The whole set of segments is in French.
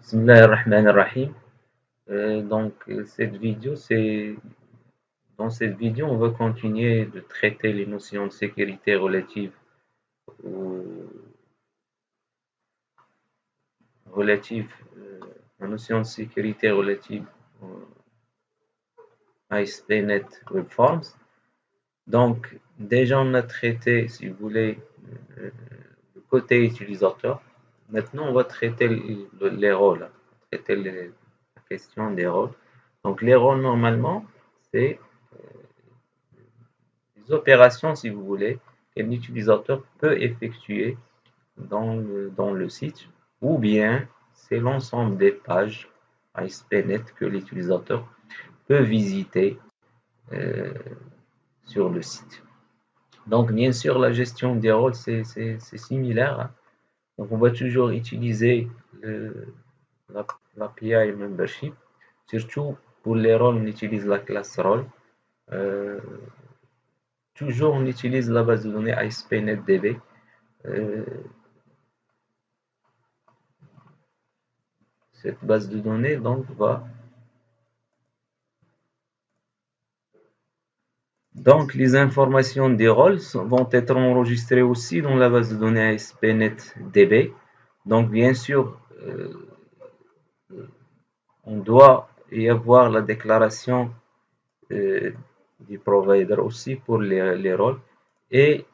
Bismillahirrahmanirrahim. Dans cette vidéo, on va continuer de traiter les notions de sécurité aux, relatives, la notion de sécurité relative aux ASP.NET Web Forms. Donc, déjà, on a traité, si vous voulez, le côté utilisateur. Maintenant, on va traiter les rôles, traiter la question des rôles. Donc, les rôles, normalement, c'est des opérations, si vous voulez, qu'un utilisateur peut effectuer dans le site, ou bien c'est l'ensemble des pages ASP.NET que l'utilisateur peut visiter euh, sur le site. Donc, bien sûr, la gestion des rôles, c'est similaire, hein. Donc, on va toujours utiliser l'API Membership. Surtout pour les rôles, on utilise la classe rôle. Euh, Toujours, on utilise la base de données ASP.NET DB. Cette base de données donc les informations des rôles vont être enregistrées aussi dans la base de données ASP.NET DB. Donc bien sûr, on doit y avoir la déclaration du provider aussi pour les rôles et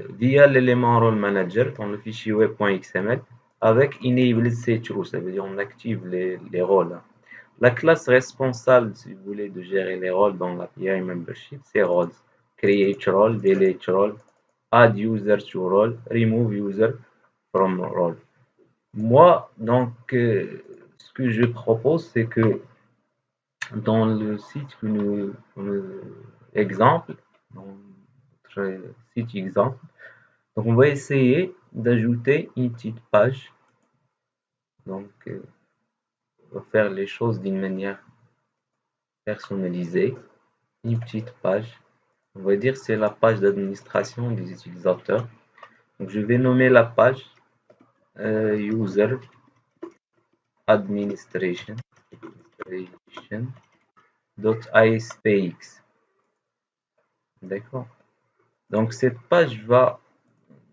via l'élément role manager dans le fichier web.xml avec enable set true, ça veut dire on active les rôles. La classe responsable, si vous voulez, de gérer les rôles dans l'API Membership, c'est roles. Create role, delete role, add user to role, remove user from role. Moi, donc, ce que je propose, c'est que dans le site exemple, dans notre site exemple, donc on va essayer d'ajouter une petite page. Donc, on va faire les choses d'une manière personnalisée. Une petite page. On va dire c'est la page d'administration des utilisateurs. Donc, je vais nommer la page user administration.aspx. D'accord. Donc cette page va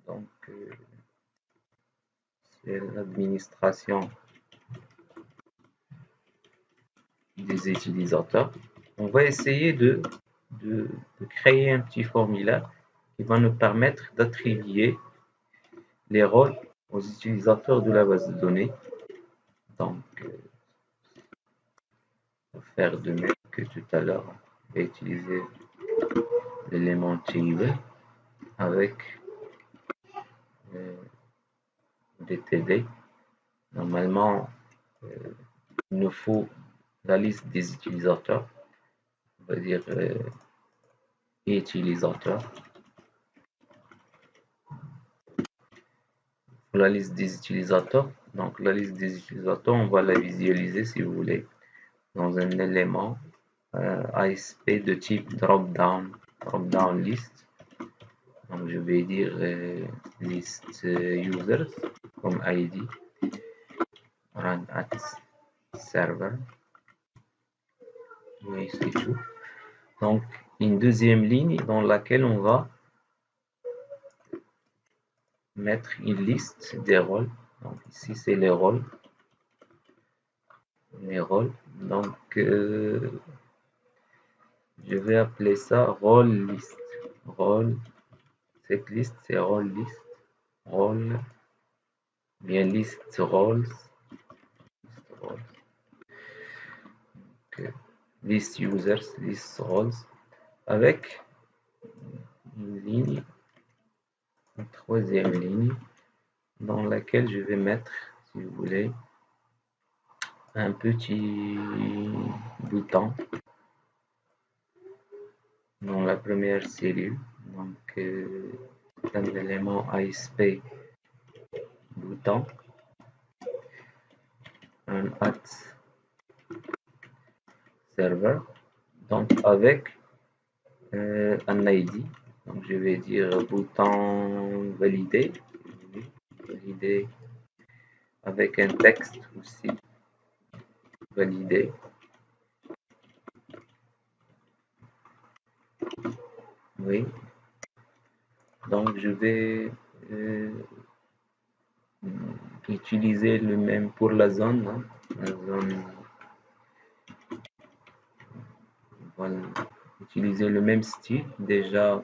donc c'est l'administration des utilisateurs. On va essayer de créer un petit formulaire qui va nous permettre d'attribuer les rôles aux utilisateurs de la base de données. Donc, on va faire de même que tout à l'heure. On va utiliser l'élément table avec DTD. Normalement, il nous faut la liste des utilisateurs. On va dire utilisateurs. La liste des utilisateurs. Donc, la liste des utilisateurs, on va la visualiser si vous voulez dans un élément ASP de type drop-down list. Donc, je vais dire list users comme ID, run at server. Oui, c'est tout. Donc, une deuxième ligne dans laquelle on va mettre une liste des rôles. Donc, ici, c'est les rôles. Donc, je vais appeler ça rôle list. Rôle, cette liste, c'est rôle list. Rôle, bien list roles. Okay. List users, list roles. Avec une ligne, une troisième ligne, dans laquelle je vais mettre, si vous voulez, un petit bouton dans la première cellule. Donc, un élément ASP bouton, un at server, donc avec un ID. Donc, je vais dire bouton validé avec un texte aussi. valider. Oui. Donc je vais utiliser le même pour la zone. Hein. La zone, voilà. Utiliser le même style. Déjà,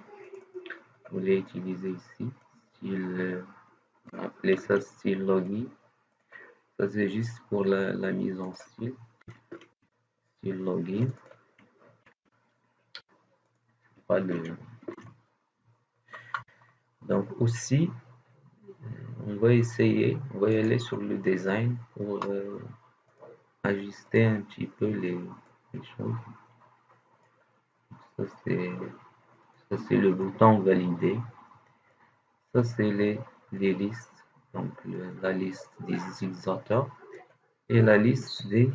vous l'avez utilisé ici. Style, appeler ça style login. Ça c'est juste pour la mise en style. Style login. Pas le... Donc aussi, on va essayer, on va y aller sur le design pour ajuster un petit peu les choses. Ça c'est le bouton valider. Ça c'est les listes, donc la liste des utilisateurs et la liste des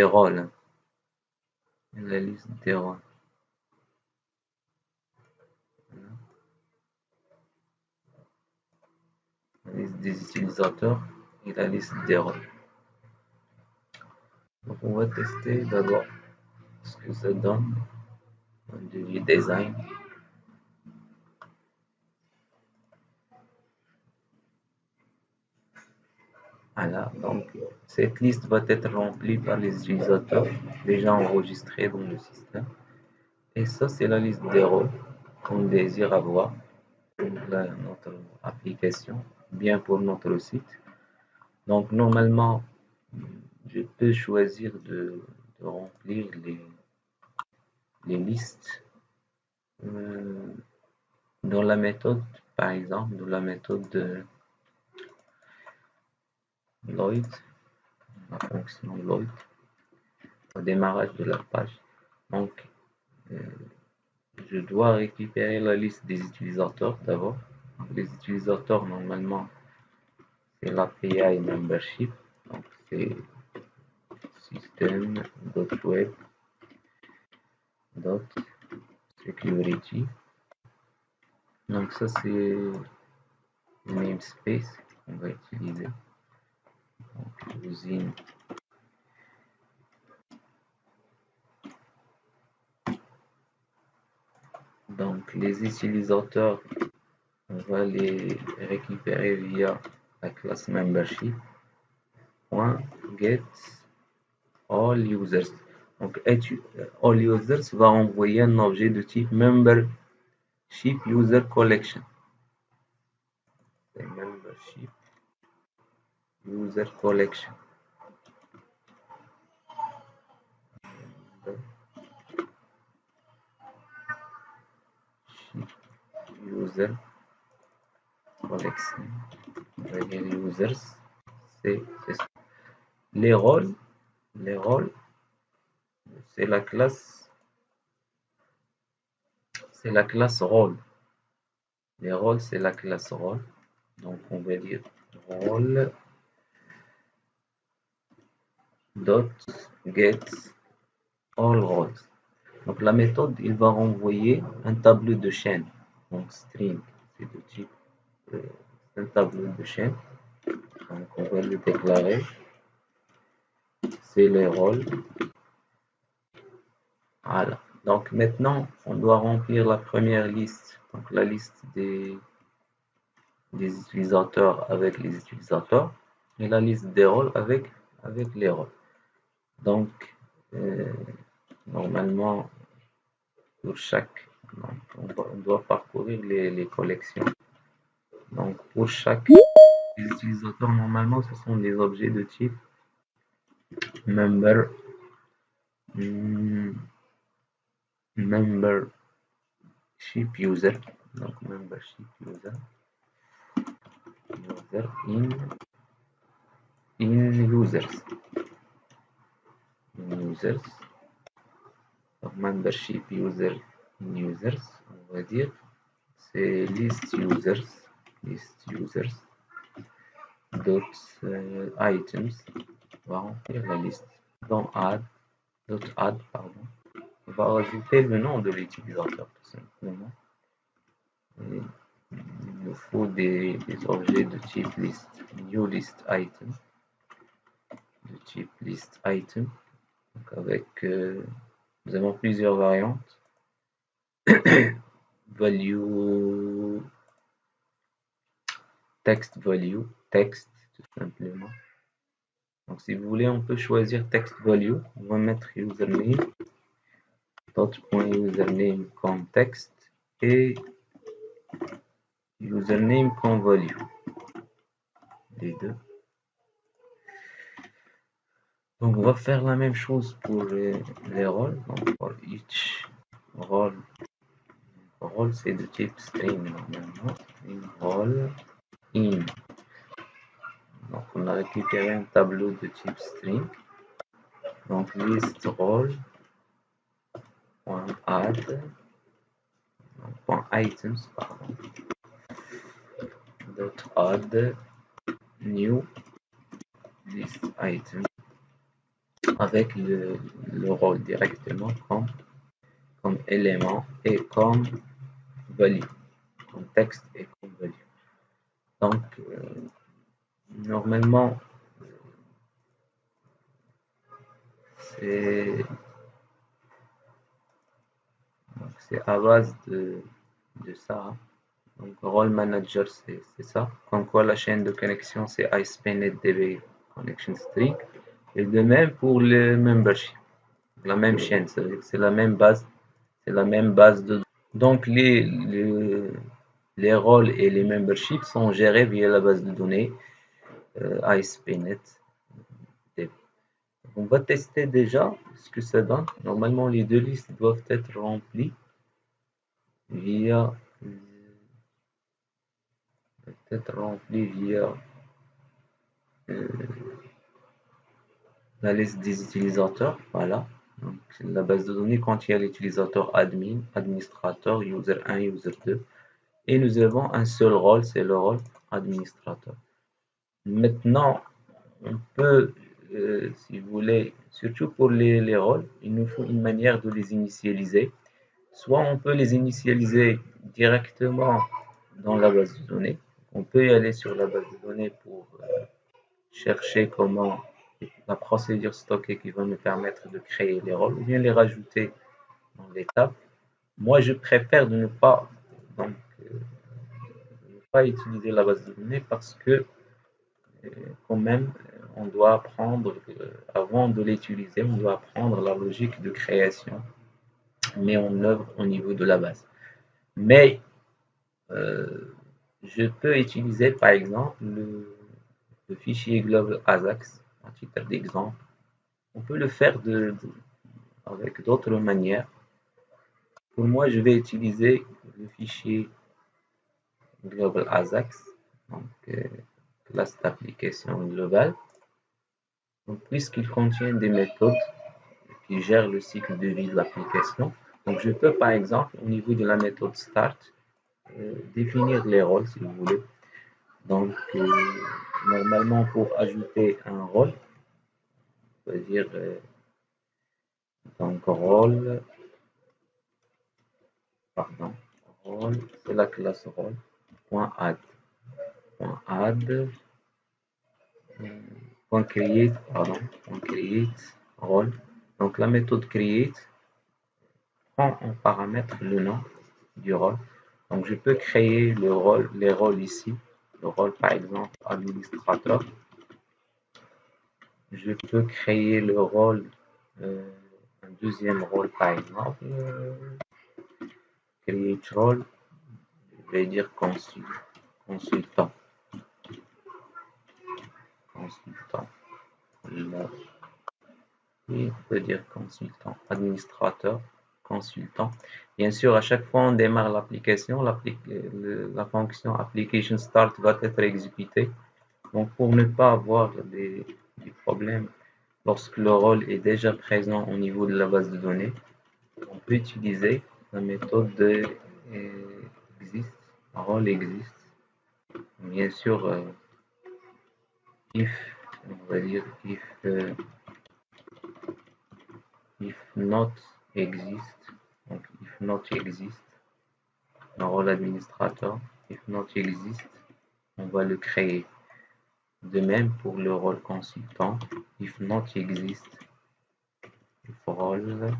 rôles. La liste des rôles. La liste des utilisateurs et la liste des rôles. Donc on va tester d'abord ce que ça donne du design. Voilà, donc cette liste va être remplie par les utilisateurs déjà enregistrés dans le système. Et ça, c'est la liste des rôles qu'on désire avoir pour notre application, bien pour notre site. Donc normalement, je peux choisir de remplir les listes dans la méthode, par exemple, dans la méthode de Lloyd, la fonction Lloyd, au démarrage de la page. Donc, je dois récupérer la liste des utilisateurs d'abord. Les utilisateurs, normalement, c'est l'API membership. Donc, c'est system.web.security. Donc, ça, c'est le namespace qu'on va utiliser. Donc, usine. Donc, les utilisateurs, on va les récupérer via la classe membership. Get all users. Donc, all users va envoyer un objet de type membership user collection. Membership user collection. User collection. On va dire users. C'est ça. Les rôles, c'est la classe rôle. Les rôles, c'est la classe rôle. Donc, on va dire rôle dot get all roles. Donc, la méthode, il va renvoyer un tableau de chaîne. Donc, string, c'est de type un tableau de chaîne. Donc, on va le déclarer. C'est les rôles. Voilà. Donc, maintenant, on doit remplir la première liste. Donc, la liste des utilisateurs avec les utilisateurs et la liste des rôles avec les rôles. Donc, normalement, pour chaque, on doit parcourir les collections. Donc, pour chaque utilisateur, normalement, ce sont des objets de type membership user. Donc, membership user in users. Donc, membership user in users, on va dire, c'est list users dot items. On va remplir la liste dans add, pardon. On va rajouter le nom de l'utilisateur tout simplement. Et il nous faut des objets de type list, new list item. de type list item. Donc avec, nous avons plusieurs variantes. Value, text value, texte tout simplement. Donc si vous voulez, on peut choisir text value. On va mettre username, .username comme texte et username comme value. Les deux. Donc on va faire la même chose pour les rôles. Donc for each role, rôle c'est de type string normalement. Rôle in. Donc on a récupéré un tableau de type string. Donc list role .add .items pardon. .add new list item avec le rôle directement comme élément et comme value, comme texte et comme value. Donc normalement c'est à base de ça. Donc role manager c'est ça. Comme quoi la chaîne de connexion c'est ASP.NET-DB connection string. Et de même pour le membership. La même chaîne, c'est la même base. C'est la même base de. Donc les rôles et les memberships sont gérés via la base de données ASP.NET. On va tester déjà ce que ça donne. Normalement, les deux listes doivent être remplies via la liste des utilisateurs. Voilà. Donc, la base de données contient l'utilisateur admin, administrateur, user 1, user 2. Et nous avons un seul rôle, c'est le rôle administrateur. Maintenant, on peut, si vous voulez, surtout pour les rôles, il nous faut une manière de les initialiser. Soit on peut les initialiser directement dans la base de données. On peut y aller sur la base de données pour chercher comment la procédure stockée qui va nous permettre de créer les rôles ou bien les rajouter dans les tables. Moi, je préfère de ne pas, donc, pas utiliser la base de données parce que quand même, on doit apprendre, avant de l'utiliser, on doit apprendre la logique de création, mais en œuvre au niveau de la base. Mais je peux utiliser par exemple le fichier global ASAX à titre d'exemple. On peut le faire avec d'autres manières. Pour moi, je vais utiliser le fichier global ASAX, donc classe d'application globale. Puisqu'il contient des méthodes qui gèrent le cycle de vie de l'application. Donc, je peux par exemple, au niveau de la méthode start, définir les rôles si vous voulez. Donc, normalement, pour ajouter un rôle, on va dire donc rôle, pardon, rôle, c'est la classe rôle, .add, .create, pardon, .create, rôle. Donc, la méthode create prend en paramètre le nom du rôle. Donc, je peux créer les rôles ici. Le rôle, par exemple, administrateur. Je peux créer le rôle, un deuxième rôle, par exemple. Create role. Je vais dire consultant. Consultant. Là. Et on peut dire consultant. Administrateur. Consultant. Bien sûr, à chaque fois on démarre l'application, la fonction application start va être exécutée. Donc, pour ne pas avoir des problèmes lorsque le rôle est déjà présent au niveau de la base de données, on peut utiliser la méthode de exist, rôle existe. Bien sûr, if, on va dire if not exist, donc if not exist, un rôle administrateur, if not exist, on va le créer. De même pour le rôle consultant, if not exist, if role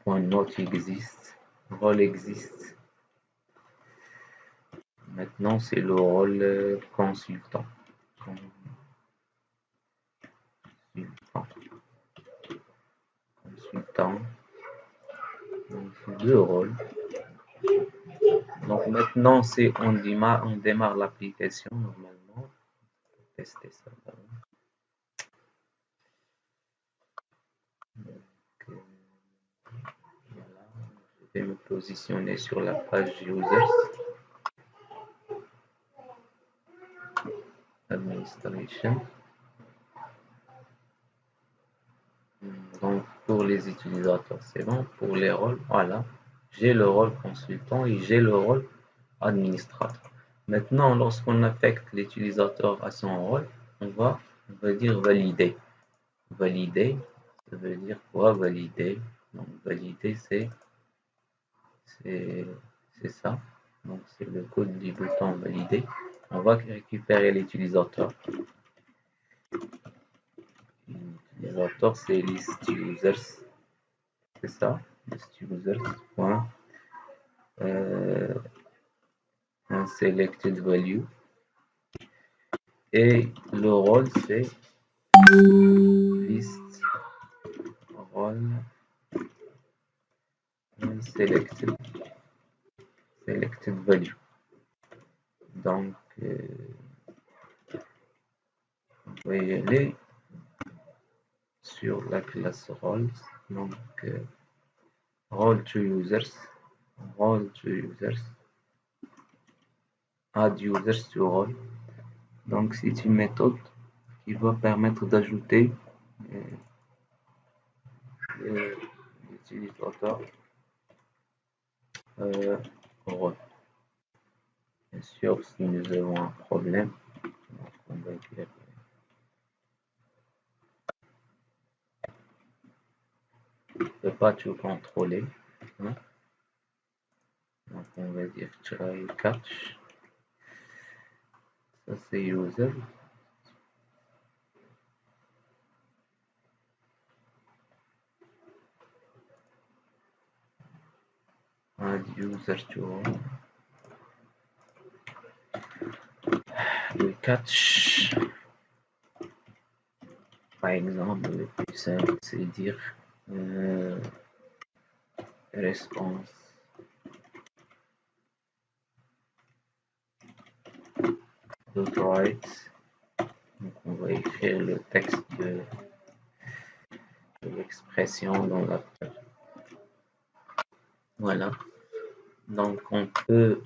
not exist, rôle existe. Maintenant, c'est le rôle consultant. Consultant. Donc, deux rôles. Donc maintenant, on démarre l'application normalement. Tester ça. Donc, voilà. Je vais me positionner sur la page Users. Administration. Donc pour les utilisateurs, c'est bon. Pour les rôles, voilà. J'ai le rôle consultant et j'ai le rôle administrateur. Maintenant, lorsqu'on affecte l'utilisateur à son rôle, on va dire valider. Valider, ça veut dire quoi valider? Donc valider, c'est ça. Donc c'est le code du bouton valider. On va récupérer l'utilisateur. L'utilisateur, c'est list users. C'est ça, list users. Point. Un selected value. Et le rôle, c'est list rôle selected value. Donc, on va y aller sur la classe roles. Donc, role to users, add users to role. Donc, c'est une méthode qui va permettre d'ajouter l'utilisateur au rôle. Bien sûr, si nous avons un problème, on va dire on ne peut pas tout contrôler. Hein? Donc, on va dire try catch. Ça, c'est user. Add user to role. Le catch, par exemple, le plus simple, c'est dire response dot write. Donc on va écrire le texte de l'expression dans la page. Voilà. Donc on peut,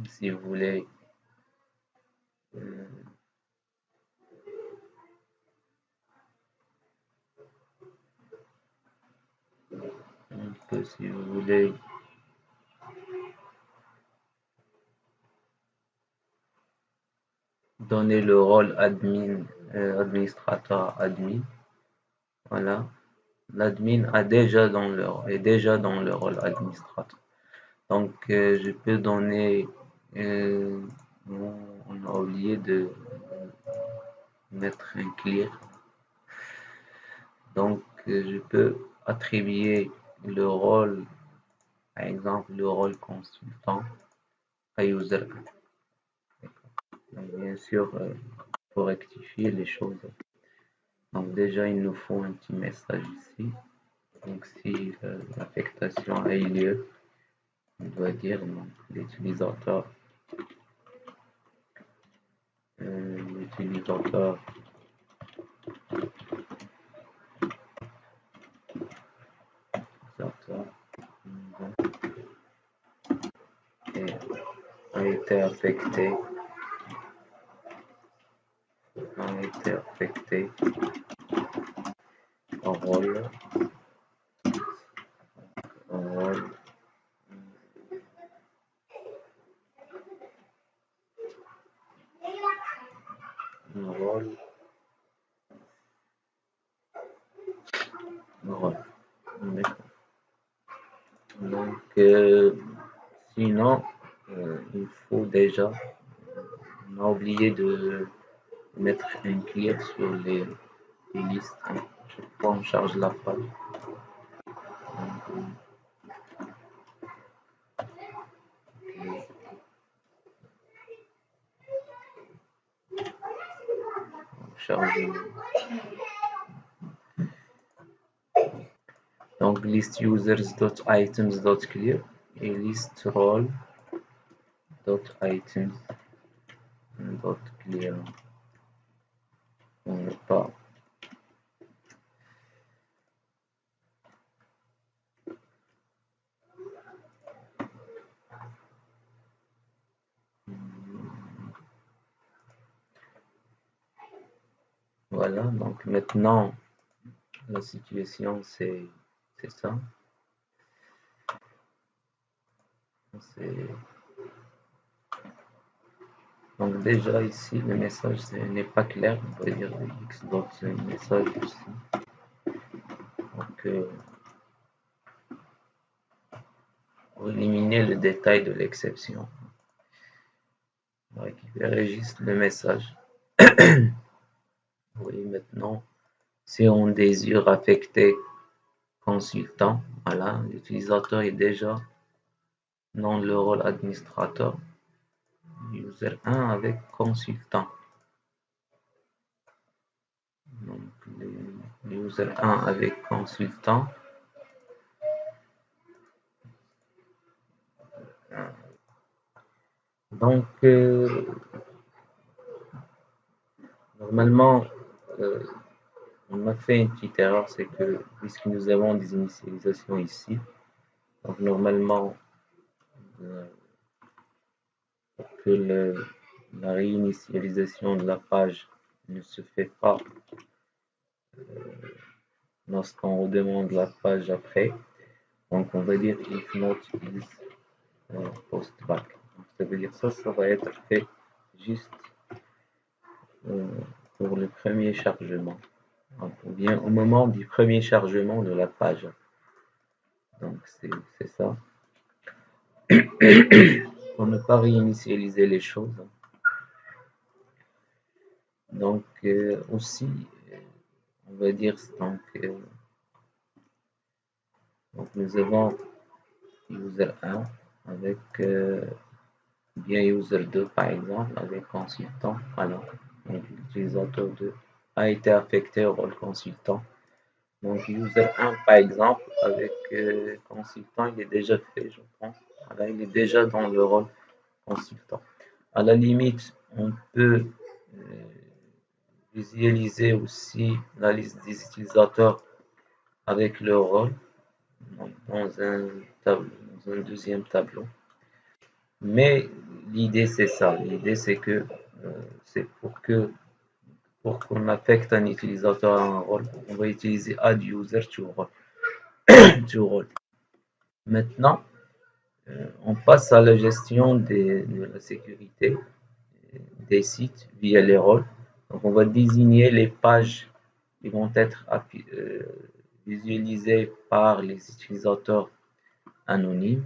si vous voulez, si vous voulez, donner le rôle administrateur admin. Voilà. L'admin est déjà dans le rôle administrateur. Donc je peux donner, on a oublié de mettre un clear. Donc je peux attribuer le rôle, par exemple le rôle consultant à user. Donc, bien sûr, pour rectifier les choses. Donc déjà il nous faut un petit message ici. Donc si l'affectation a eu lieu, on doit dire donc l'utilisateur a été affecté au rôle Donc sinon il faut déjà On a oublié de mettre un clear sur les listes. Chaque fois on charge la page. Charger. Donc list users.items.clear et list role.items.clear. On n'est pas. Voilà, donc maintenant la situation c'est ça. Donc déjà ici le message n'est pas clair, on va dire x.message ici. Donc pour éliminer le détail de l'exception, on va récupérer juste le message. Oui, maintenant si on désire affecter consultant, voilà, l'utilisateur est déjà dans le rôle administrateur, user 1 avec consultant. Donc le user 1 avec consultant. Donc normalement on a fait une petite erreur, c'est que puisque nous avons des initialisations ici, donc normalement pour que la réinitialisation de la page ne se fait pas lorsqu'on redemande la page après, donc on va dire if not is postback. Ça veut dire ça va être fait juste pour le premier chargement, donc, ou bien au moment du premier chargement de la page. Donc c'est ça. Pour ne pas réinitialiser les choses. Donc aussi, on va dire donc nous avons user 1 avec bien user 2 par exemple avec consultant. Alors donc l'utilisateur 2 a été affecté au rôle consultant. Donc user 1 par exemple avec consultant, il est déjà fait, je pense. Voilà, il est déjà dans le rôle consultant. À la limite, on peut visualiser aussi la liste des utilisateurs avec leur rôle dans un deuxième tableau. Mais l'idée c'est ça, l'idée c'est que c'est pour qu'on affecte un utilisateur à un rôle, on va utiliser add user to role. Maintenant, on passe à la gestion de la sécurité des sites via les rôles. Donc on va désigner les pages qui vont être visualisées par les utilisateurs anonymes,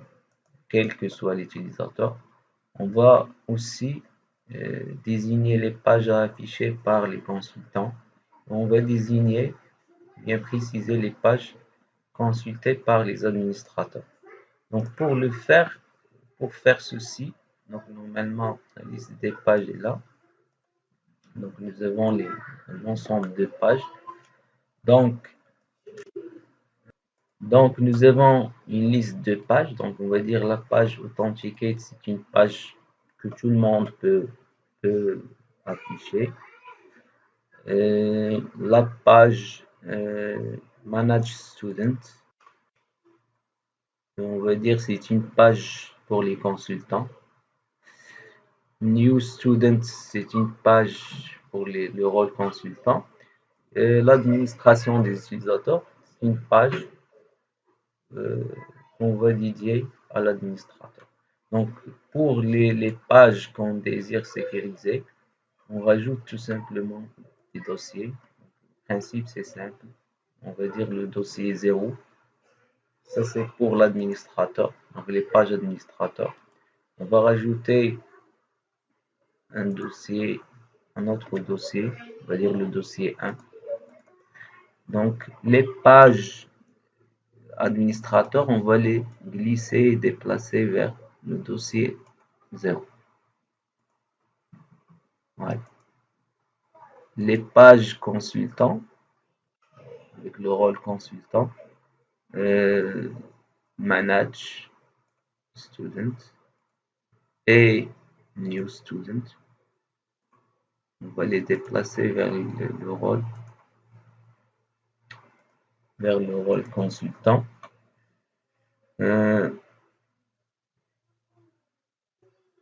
quel que soit l'utilisateur. On va aussi désigner les pages à afficher par les consultants. On va désigner, bien préciser les pages consultées par les administrateurs. Donc pour faire ceci, donc normalement la liste des pages est là. Donc nous avons l'ensemble de pages. Donc nous avons une liste de pages. Donc on va dire la page Authenticate, c'est une page que tout le monde peut afficher. La page Manage Student, on va dire c'est une page pour les consultants. New Student, c'est une page pour le rôle consultant. L'administration des utilisateurs, c'est une page qu'on va dédier à l'administrateur. Donc pour les pages qu'on désire sécuriser, on rajoute tout simplement des dossiers. Le principe c'est simple, on va dire le dossier 0. Ça c'est pour l'administrateur, donc les pages administrateurs. On va rajouter un autre dossier, on va dire le dossier 1. Donc, les pages administrateurs, on va les glisser et déplacer vers le dossier 0. Voilà. Les pages consultants, avec le rôle consultant, manage student et new student. On va les déplacer vers le rôle consultant.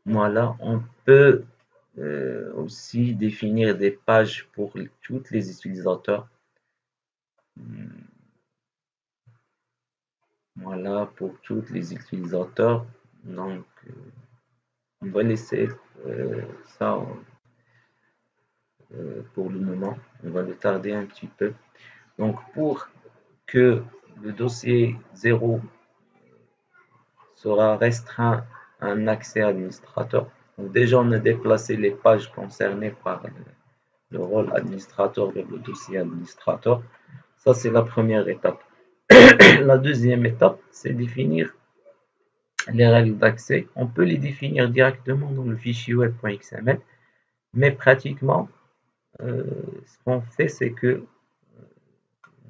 Voilà, on peut aussi définir des pages pour tous les utilisateurs. Voilà, pour tous les utilisateurs. Donc, on va laisser ça pour le moment. On va le tarder un petit peu. Donc, pour que le dossier 0 sera restreint à un accès administrateur. Donc, déjà, on a déplacé les pages concernées par le rôle administrateur vers le dossier administrateur. Ça, c'est la première étape. La deuxième étape, c'est définir les règles d'accès. On peut les définir directement dans le fichier web.xml, mais pratiquement, ce qu'on fait, c'est que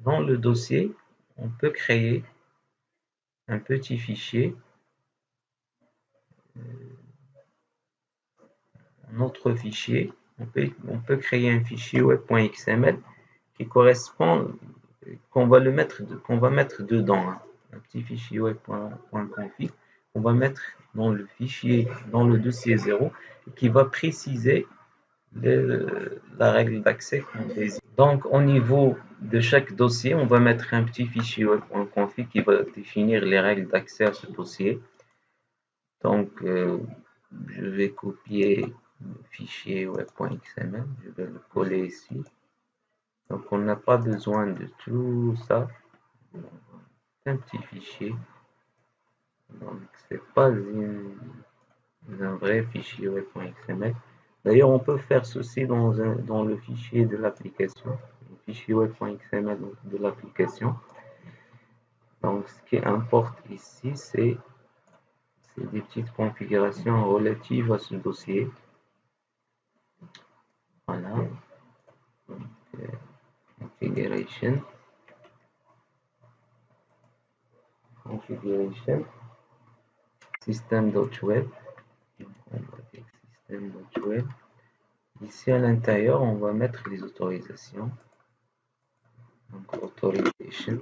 dans le dossier, on peut créer un petit fichier, un autre fichier. On peut créer un fichier web.xml qui correspond, qu'on va mettre dedans, hein, un petit fichier web.config qu'on va mettre dans le fichier, dans le dossier 0, qui va préciser la règle d'accès qu'on désire. Donc, au niveau de chaque dossier, on va mettre un petit fichier web.config qui va définir les règles d'accès à ce dossier. Donc, je vais copier le fichier web.xml, je vais le coller ici. Donc, on n'a pas besoin de tout ça. C'est un petit fichier. Donc, c'est pas un vrai fichier web.xml. D'ailleurs, on peut faire ceci dans le fichier de l'application, le fichier web.xml de l'application. Donc, ce qui importe ici, c'est des petites configurations relatives à ce dossier. Voilà. Donc, configuration. System.web. On va dire system.web. Ici à l'intérieur, on va mettre les autorisations. Donc, authorization.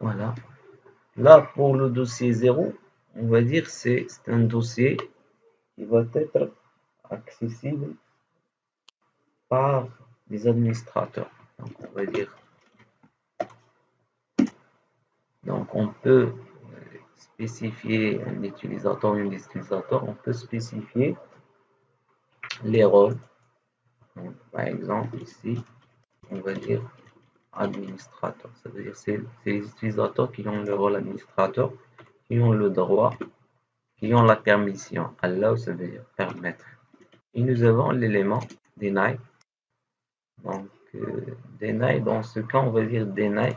Voilà. Là, pour le dossier 0, on va dire c'est un dossier qui va être accessible par les administrateurs. Donc, on va dire. Donc, on peut spécifier un utilisateur, une utilisateur. On peut spécifier les rôles. Donc, par exemple, ici, on va dire administrateur. Ça veut dire c'est les utilisateurs qui ont le rôle administrateur, qui ont le droit, qui ont la permission. Allow, ça veut dire permettre. Et nous avons l'élément deny. Donc, deny, dans ce cas, on va dire deny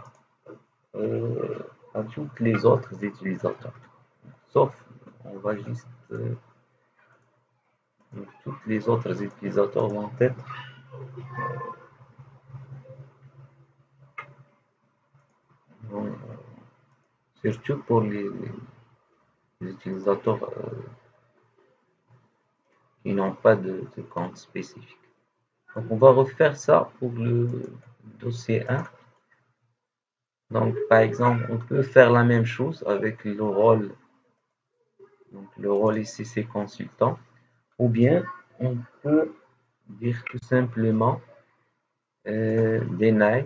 à tous les autres utilisateurs. Sauf, on va juste tous les autres utilisateurs vont être surtout pour les utilisateurs qui n'ont pas de compte spécifique. Donc, on va refaire ça pour le dossier 1. Donc, par exemple, on peut faire la même chose avec le rôle. Donc, le rôle ici, c'est consultant. Ou bien, on peut dire tout simplement deny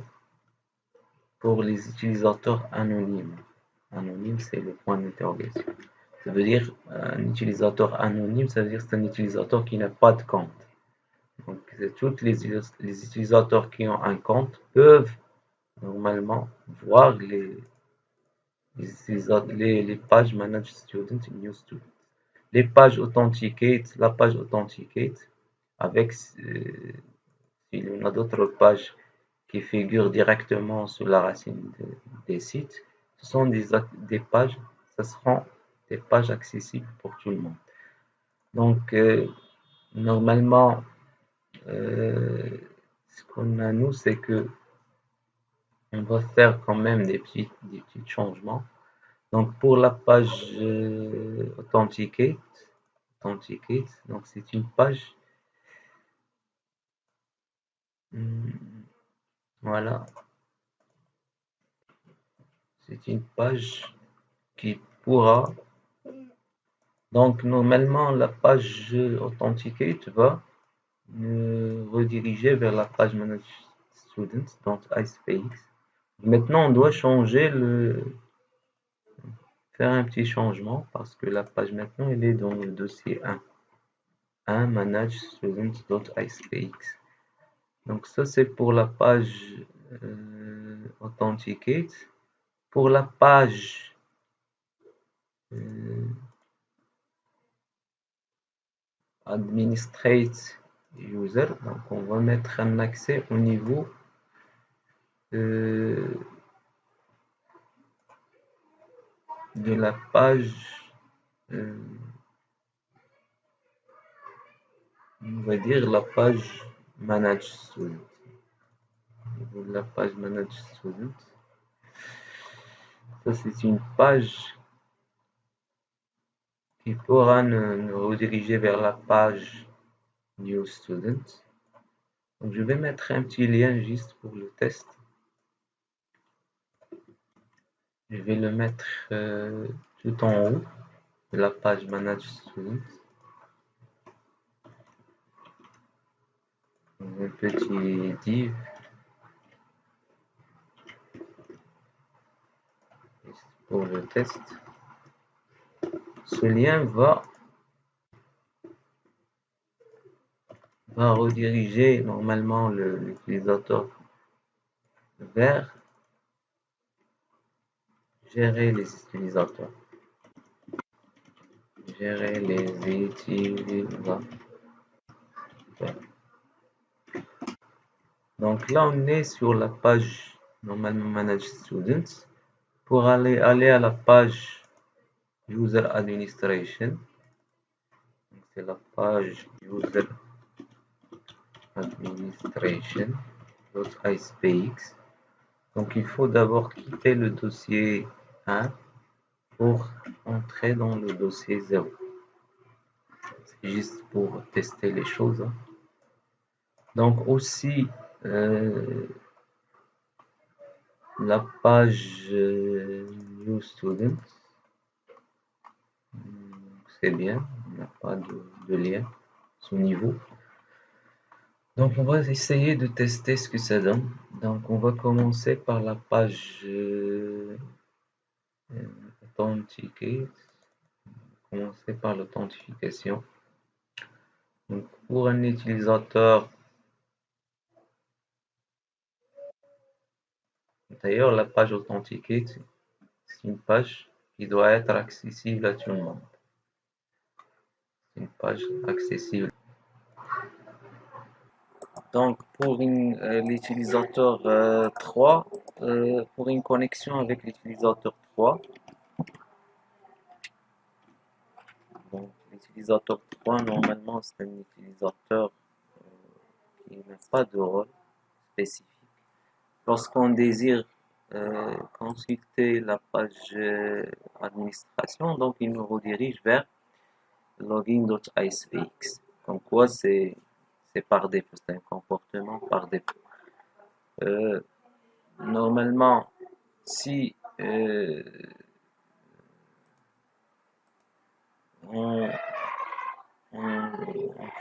pour les utilisateurs anonymes. Anonyme, c'est le point d'interrogation. Ça veut dire un utilisateur anonyme, ça veut dire que c'est un utilisateur qui n'a pas de compte. Donc, tous les utilisateurs qui ont un compte peuvent normalement voir les pages manage student et new student. Les pages authenticate, la page authenticate, avec s'il y en a d'autres pages qui figurent directement sur la racine des sites, ce sont des pages, ce seront des pages accessibles pour tout le monde. Donc, normalement, ce qu'on a nous, c'est que on va faire quand même des petits changements. Donc, pour la page Authenticate, donc c'est une page, voilà, c'est une page qui pourra, donc normalement la page Authenticate va nous rediriger vers la page Manage Students, donc IcePX. Maintenant, on doit changer faire un petit changement parce que la page maintenant elle est dans le dossier 1 manage students.icepx. Donc ça c'est pour la page authenticate. Pour la page administrate user, donc on va mettre un accès au niveau de la page, on va dire la page manage student. Au niveau de la page manage student, ça c'est une page qui pourra nous rediriger vers la page New Student. Donc je vais mettre un petit lien juste pour le test. Je vais le mettre tout en haut de la page Manage Student. Un petit div pour le test. Ce lien va rediriger normalement l'utilisateur vers gérer les utilisateurs. Gérer les utilisateurs. Donc là, on est sur la page normalement Manage Students. Pour aller à la page User Administration, c'est la page User Administration.icepx. Donc il faut d'abord quitter le dossier 1 pour entrer dans le dossier 0. C'est juste pour tester les choses. Donc aussi la page New Student, c'est bien, il n'y a pas de lien à ce niveau. Donc on va essayer de tester ce que ça donne. Donc on va commencer par la page Authenticate. Commencer par l'authentification. Donc pour un utilisateur, d'ailleurs la page Authenticate, c'est une page qui doit être accessible à tout le monde. C'est une page accessible. Donc pour l'utilisateur 3, pour une connexion avec l'utilisateur 3, donc l'utilisateur 3 normalement c'est un utilisateur qui n'a pas de rôle spécifique. Lorsqu'on désire consulter la page administration, donc il nous redirige vers login.icepx. Comme quoi c'est par défaut, c'est un comportement par défaut. Normalement, si on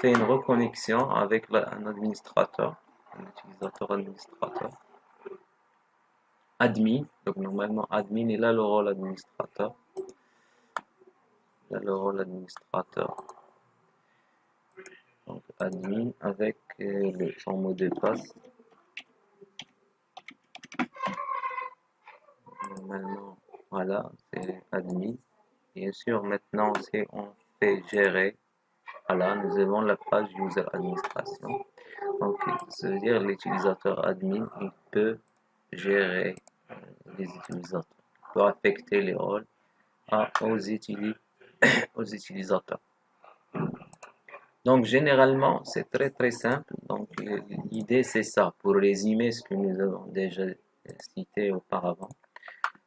fait une reconnexion avec un administrateur, un utilisateur administrateur, admin, donc normalement admin est là le rôle administrateur, donc admin avec son mot de passe, normalement, voilà. Voilà, c'est admin. Bien sûr, maintenant, si on fait gérer, voilà, nous avons la page user administration. Donc, ça veut dire l'utilisateur admin, il peut gérer les utilisateurs, il peut affecter les rôles aux utilisateurs. Donc, généralement, c'est très simple. Donc, l'idée, c'est ça, pour résumer ce que nous avons déjà cité auparavant.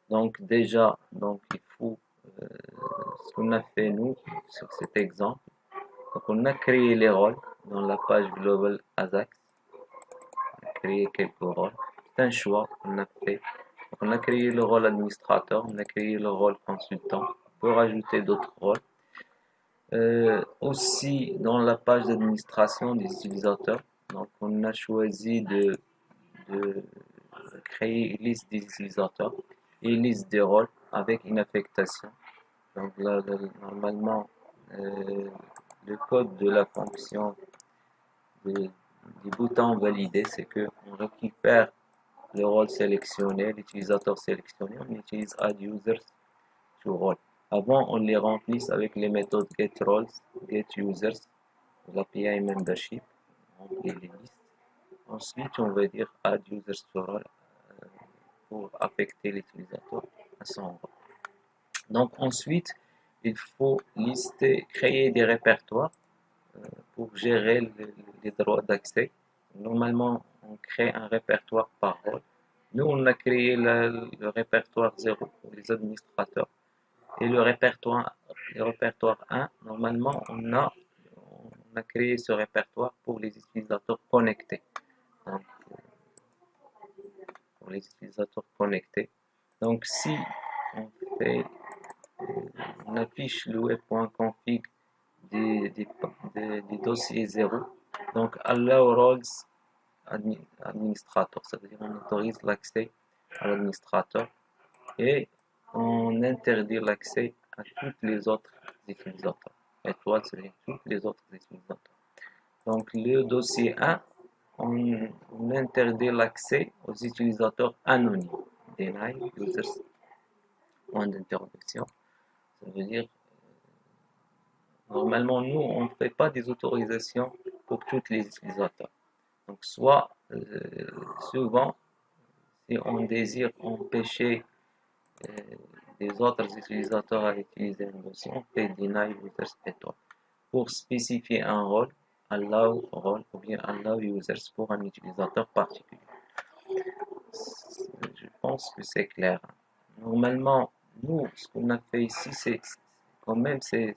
Donc, déjà, donc, il faut, ce qu'on a fait, nous, sur cet exemple. Donc, on a créé les rôles dans la page Global ASAX. On a créé quelques rôles. C'est un choix qu'on a fait. Donc, on a créé le rôle administrateur, on a créé le rôle consultant. On peut rajouter d'autres rôles. Aussi dans la page d'administration des utilisateurs, donc on a choisi de créer une liste des utilisateurs et une liste des rôles avec une affectation. Donc là, normalement, le code de la fonction du bouton valider, c'est que on récupère le rôle sélectionné, l'utilisateur sélectionné, on utilise add users to role. Avant, on les remplisse avec les méthodes getRoles, getUsers, l'API membership, on remplit les listes. Ensuite, on va dire add users to role pour affecter l'utilisateur à son rôle. Donc ensuite, il faut lister, créer des répertoires pour gérer les droits d'accès. Normalement, on crée un répertoire par rôle. Nous, on a créé le répertoire 0 pour les administrateurs. Et le répertoire 1, normalement, on a créé ce répertoire pour les utilisateurs connectés. Donc, pour les utilisateurs connectés. Donc, si on fait, on affiche le web.config des dossiers 0, donc allow roles administrator, ça veut dire on autorise l'accès à l'administrateur et on interdit l'accès à tous les autres utilisateurs. Étoile, c'est tous les autres utilisateurs. Donc le dossier 1, on interdit l'accès aux utilisateurs anonymes. Deny users, point d'interrogation. Ça veut dire, normalement, nous, on ne fait pas des autorisations pour tous les utilisateurs. Donc, soit, souvent, si on désire empêcher des autres utilisateurs à utiliser un dossier, on fait deny users étoile. Pour spécifier un rôle, allow role ou bien allow users pour un utilisateur particulier. Je pense que c'est clair. Normalement, nous, ce qu'on a fait ici, c'est quand même, c'est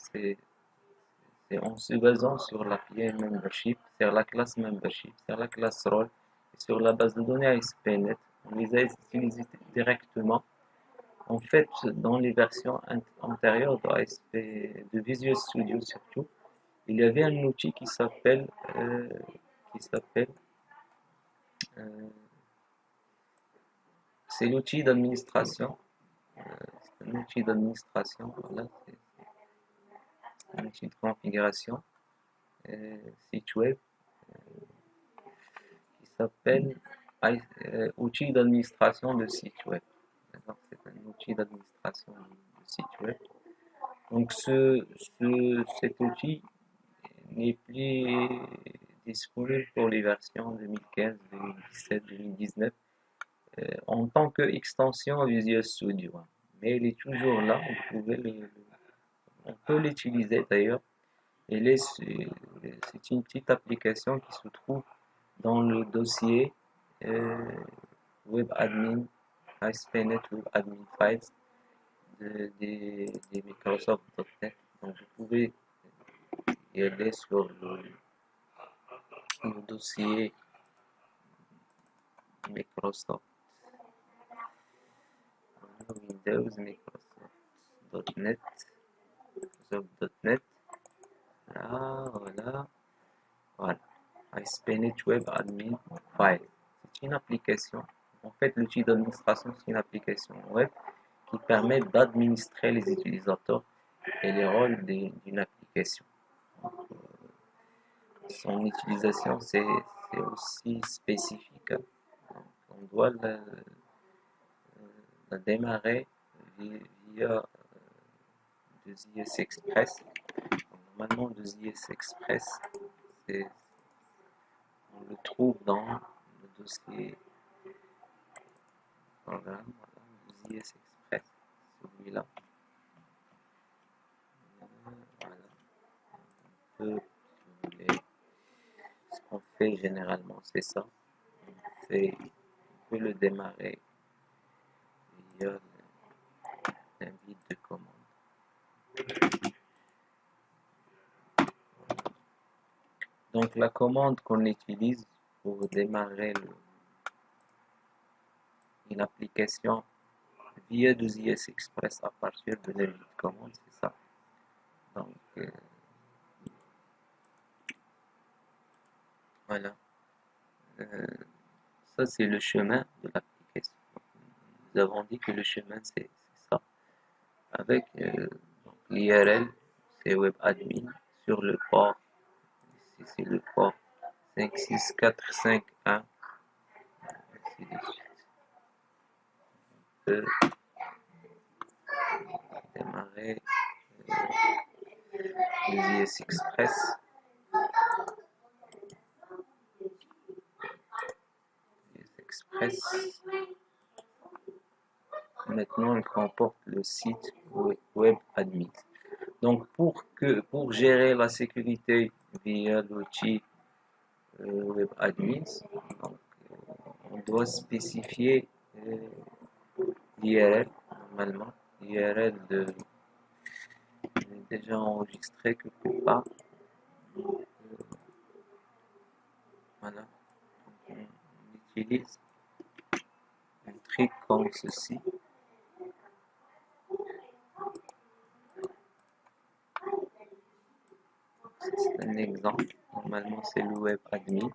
en se basant sur l'API membership, sur la classe membership, sur la classe role, et sur la base de données ASP.NET. On les a utilisés directement. En fait, dans les versions antérieures de Visual Studio surtout, il y avait un outil qui s'appelle c'est l'outil d'administration. C'est un outil d'administration, voilà, c'est un outil de configuration site web qui s'appelle outil d'administration de site web. C'est un outil d'administration de site web. Donc cet outil n'est plus disponible pour les versions 2015, 2017, 2019 en tant qu'extension Visual Studio. Mais il est toujours là, on peut l'utiliser d'ailleurs. C'est une petite application qui se trouve dans le dossier WebAdmin, ASP.NET WebAdmin Files des Microsoft.NET. Donc vous pouvez y aller sur le dossier Microsoft Windows, Microsoft.NET, Microsoft.NET. Voilà. ASP.NET Web Admin File. C'est une application. En fait, l'outil d'administration, c'est une application web qui permet d'administrer les utilisateurs et les rôles d'une application. Donc, son utilisation, c'est aussi spécifique. Donc, on doit la démarrer via de ZS Express. Normalement, de ZS Express, on le trouve dans le dossier programme, voilà, de ZS Express, celui-là. Voilà. On peut, si vous voulez, ce qu'on fait généralement, c'est ça. On peut le démarrer via l'invite de commande. Donc la commande qu'on utilise pour démarrer une application via de ZS Express à partir de l'invite de commande, c'est ça. Donc voilà. Ça c'est le chemin de l'application. Nous avons dit que le chemin c'est ça. Avec l'IRL, c'est WebAdmin sur le port. Ici c'est le port 56451. Ainsi de suite. On peut démarrer le ZS Express. Maintenant, il comporte le site WebAdmin. Donc, pour gérer la sécurité via l'outil WebAdmin, on doit spécifier l'IRL, normalement. L'IRL est déjà enregistré quelque part. Voilà. Donc, on utilise un truc comme ceci. C'est un exemple. Normalement, c'est le WebAdmin.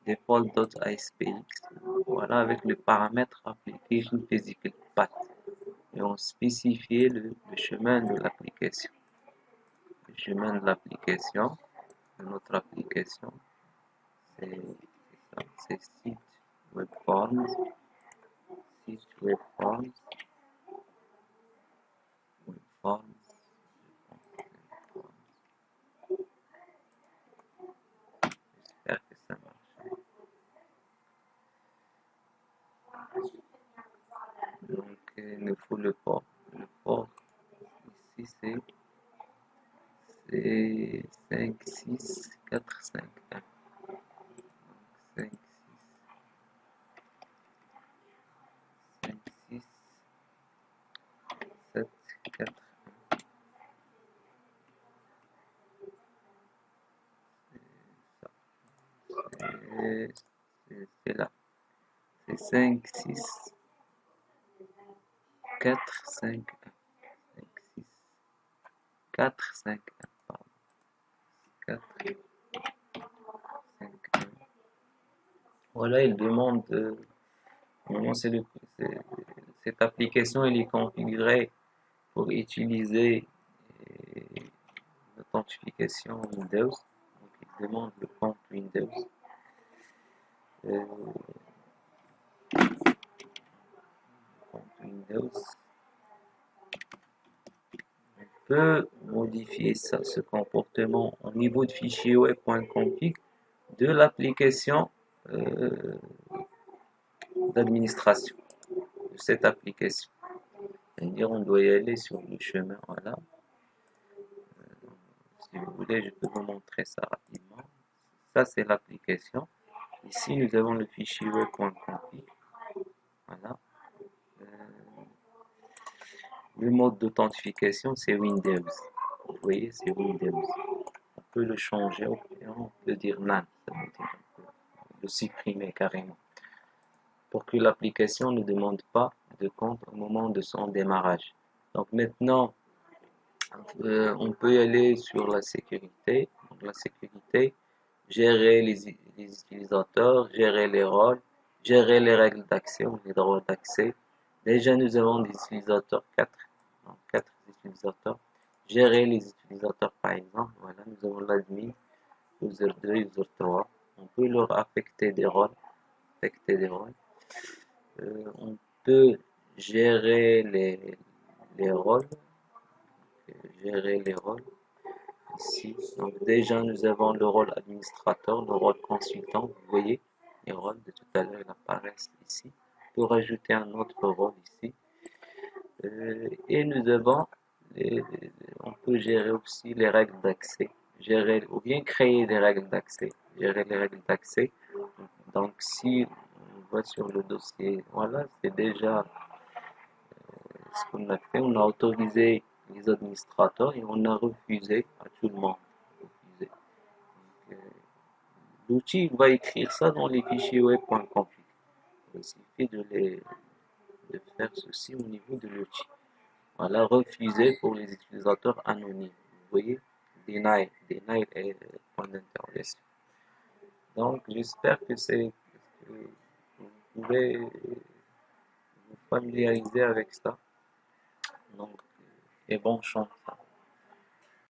Default.aspx. Voilà, avec le paramètre application physical path. Et on spécifie le chemin de l'application. Le chemin de l'application, de notre application, c'est site webforms, site webforms, webforms. J'espère que ça marche. Donc, il nous faut le port. Le port, ici, c'est 56451. 5, 6, 7, 4. C'est là. C'est 5, 6, 4, 5, 1. 5, 6, 4, 5, 1. Pardon. 4, 5, 1. Voilà, il demande. Normalement, cette application elle est configurée pour utiliser l'authentification Windows. Donc, il demande le compte Windows. Compte Windows. On peut modifier ça, ce comportement au niveau de fichier web.config de l'application d'administration de cette application. C'est-à-dire, on doit y aller sur le chemin. Voilà. Si vous voulez, je peux vous montrer ça rapidement. Ça, c'est l'application. Ici, nous avons le fichier web.config. Voilà. Le mode d'authentification, c'est Windows. Vous voyez, c'est Windows. On peut le changer, on peut dire none, ça veut dire on peut le supprimer carrément. Pour que l'application ne demande pas de compte au moment de son démarrage. Donc maintenant, on peut y aller sur la sécurité. Donc la sécurité, gérer les utilisateurs, gérer les rôles, gérer les règles d'accès ou les droits d'accès. Déjà, nous avons des utilisateurs 4. Donc 4 utilisateurs. Gérer les utilisateurs par exemple. Voilà, nous avons l'admin, user 2, user 3. On peut leur affecter des rôles. On peut gérer les rôles, gérer les rôles ici. Donc déjà nous avons le rôle administrateur, le rôle consultant, vous voyez, les rôles de tout à l'heure apparaissent ici. Pour rajouter un autre rôle ici. Et nous avons, on peut gérer aussi les règles d'accès, gérer ou bien créer des règles d'accès, gérer les règles d'accès. Donc si on va sur le dossier, voilà, c'est déjà ce qu'on a fait. On a autorisé les administrateurs et on a refusé à tout le monde. Refusé. Donc, l'outil va écrire ça dans les fichiers web.config. Il suffit de faire ceci au niveau de l'outil. Voilà, refusé pour les utilisateurs anonymes. Vous voyez, deny est point d'interrogation. Donc, j'espère que vous pouvez vous familiariser avec ça. Donc, et bonne chance.